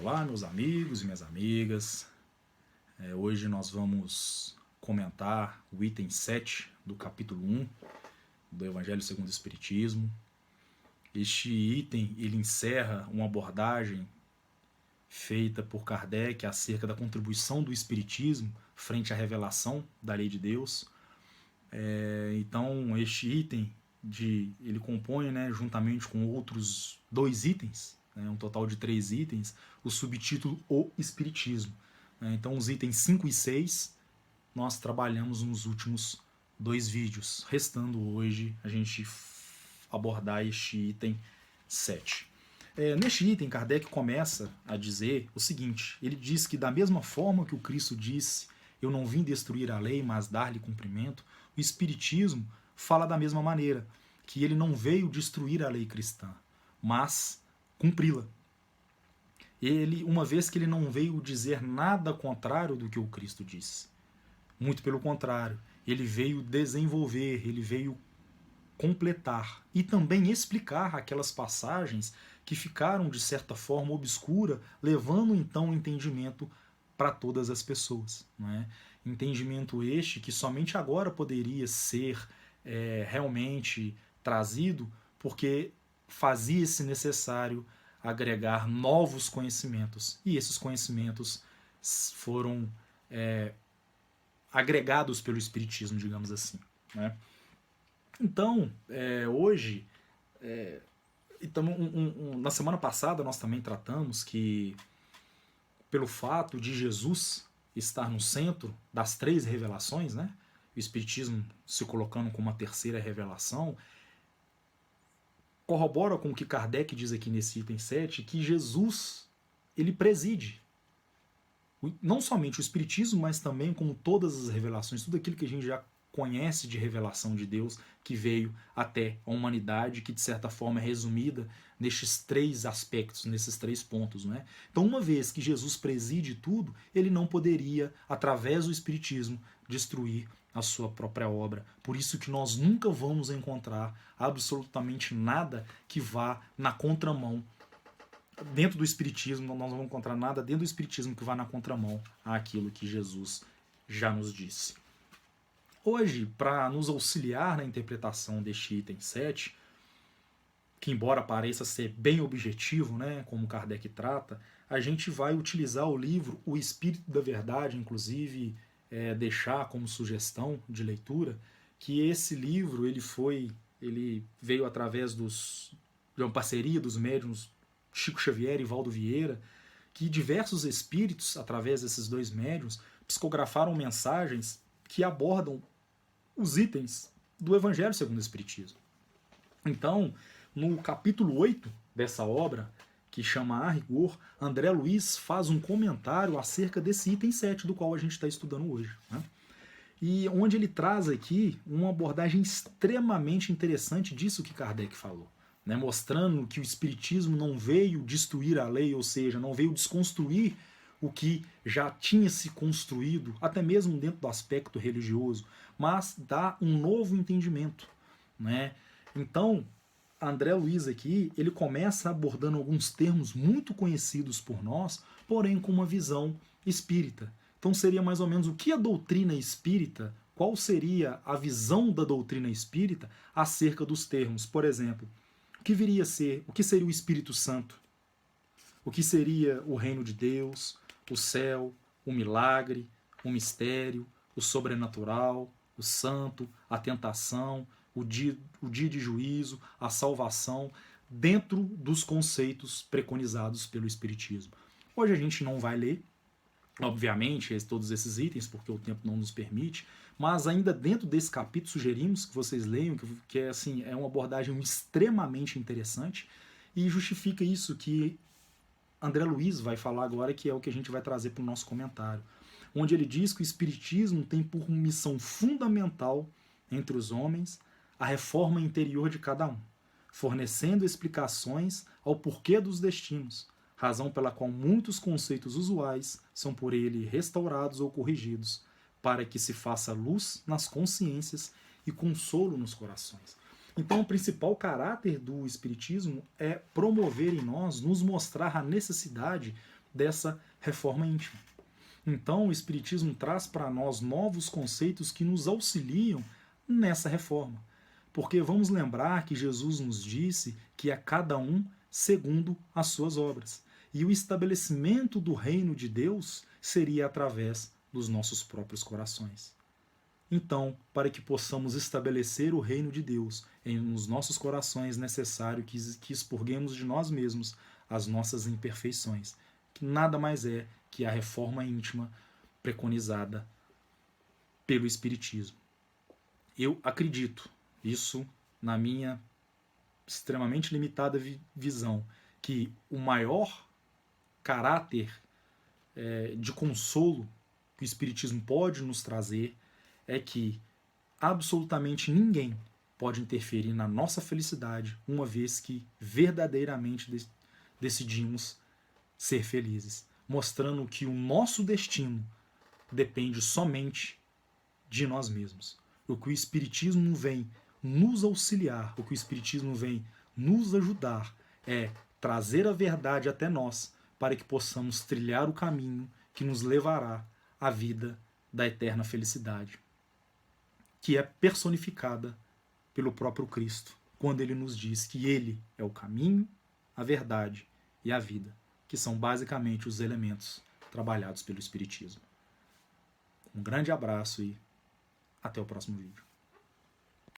Olá, meus amigos e minhas amigas. Hoje nós vamos comentar o item 7 do capítulo 1 do Evangelho segundo o Espiritismo. Este item ele encerra uma abordagem feita por Kardec acerca da contribuição do Espiritismo frente à revelação da lei de Deus. Então, este item ele compõe, juntamente com outros 2 itens, um total de 3 itens, o subtítulo O Espiritismo. Então, os itens 5 e 6 nós trabalhamos nos últimos 2 vídeos, restando hoje a gente abordar este item 7. Neste item, Kardec começa a dizer o seguinte: ele diz que da mesma forma que o Cristo disse, eu não vim destruir a lei, mas dar-lhe cumprimento, o Espiritismo fala da mesma maneira, que ele não veio destruir a lei cristã, mas cumpri-la. Uma vez que ele não veio dizer nada contrário do que o Cristo disse. Muito pelo contrário, ele veio desenvolver, ele veio completar e também explicar aquelas passagens que ficaram de certa forma obscura, levando então o entendimento para todas as pessoas. Não é? Entendimento este que somente agora poderia ser realmente trazido, porque fazia-se necessário agregar novos conhecimentos, e esses conhecimentos foram agregados pelo Espiritismo, digamos assim. Né? Então, hoje, na semana passada nós também tratamos que, pelo fato de Jesus estar no centro das 3 revelações, o Espiritismo se colocando como a 3ª revelação, corrobora com o que Kardec diz aqui nesse item 7, que Jesus ele preside não somente o Espiritismo, mas também como todas as revelações, tudo aquilo que a gente já conhece de revelação de Deus que veio até a humanidade, que de certa forma é resumida nestes 3 aspectos, nesses 3 pontos. Então, uma vez que Jesus preside tudo, ele não poderia, através do Espiritismo, destruir a sua própria obra. Por isso que nós nunca vamos encontrar absolutamente nada que vá na contramão. Dentro do Espiritismo, nós não vamos encontrar nada dentro do Espiritismo que vá na contramão àquilo que Jesus já nos disse. Hoje, para nos auxiliar na interpretação deste item 7, que embora pareça ser bem objetivo, como Kardec trata, a gente vai utilizar o livro O Espírito da Verdade, inclusive deixar como sugestão de leitura, que esse livro ele veio através de uma parceria dos médiuns Chico Xavier e Valdo Vieira, que diversos espíritos, através desses 2 médiuns, psicografaram mensagens que abordam os itens do Evangelho segundo o Espiritismo. Então, no capítulo 8 dessa obra, que chama A Rigor, André Luiz faz um comentário acerca desse item 7 do qual a gente está estudando hoje. E onde ele traz aqui uma abordagem extremamente interessante disso que Kardec falou, mostrando que o Espiritismo não veio destruir a lei, ou seja, não veio desconstruir o que já tinha se construído, até mesmo dentro do aspecto religioso, mas dá um novo entendimento. Então, André Luiz aqui, ele começa abordando alguns termos muito conhecidos por nós, porém com uma visão espírita. Então seria mais ou menos o que a doutrina espírita, qual seria a visão da doutrina espírita acerca dos termos. Por exemplo, o que seria o Espírito Santo? O que seria o reino de Deus, o céu, o milagre, o mistério, o sobrenatural, o santo, a tentação, o dia de juízo, a salvação, dentro dos conceitos preconizados pelo Espiritismo. Hoje a gente não vai ler, obviamente, todos esses itens, porque o tempo não nos permite, mas ainda dentro desse capítulo sugerimos que vocês leiam, que é uma abordagem extremamente interessante e justifica isso que André Luiz vai falar agora, que é o que a gente vai trazer para o nosso comentário, onde ele diz que o Espiritismo tem por missão fundamental entre os homens a reforma interior de cada um, fornecendo explicações ao porquê dos destinos, razão pela qual muitos conceitos usuais são por ele restaurados ou corrigidos, para que se faça luz nas consciências e consolo nos corações. Então, o principal caráter do Espiritismo é promover em nós, nos mostrar a necessidade dessa reforma íntima. Então, o Espiritismo traz para nós novos conceitos que nos auxiliam nessa reforma. Porque vamos lembrar que Jesus nos disse que é cada um segundo as suas obras. E o estabelecimento do reino de Deus seria através dos nossos próprios corações. Então, para que possamos estabelecer o reino de Deus nos nossos corações, é necessário que expurguemos de nós mesmos as nossas imperfeições, que nada mais é que a reforma íntima preconizada pelo Espiritismo. Eu acredito, isso na minha extremamente limitada visão, que o maior caráter de consolo que o Espiritismo pode nos trazer é que absolutamente ninguém pode interferir na nossa felicidade, uma vez que verdadeiramente decidimos ser felizes, mostrando que o nosso destino depende somente de nós mesmos. O que o Espiritismo vem nos auxiliar, o que o Espiritismo vem nos ajudar é trazer a verdade até nós, para que possamos trilhar o caminho que nos levará à vida da eterna felicidade, que é personificada pelo próprio Cristo, quando ele nos diz que ele é o caminho, a verdade e a vida, que são basicamente os elementos trabalhados pelo Espiritismo. Um grande abraço e até o próximo vídeo.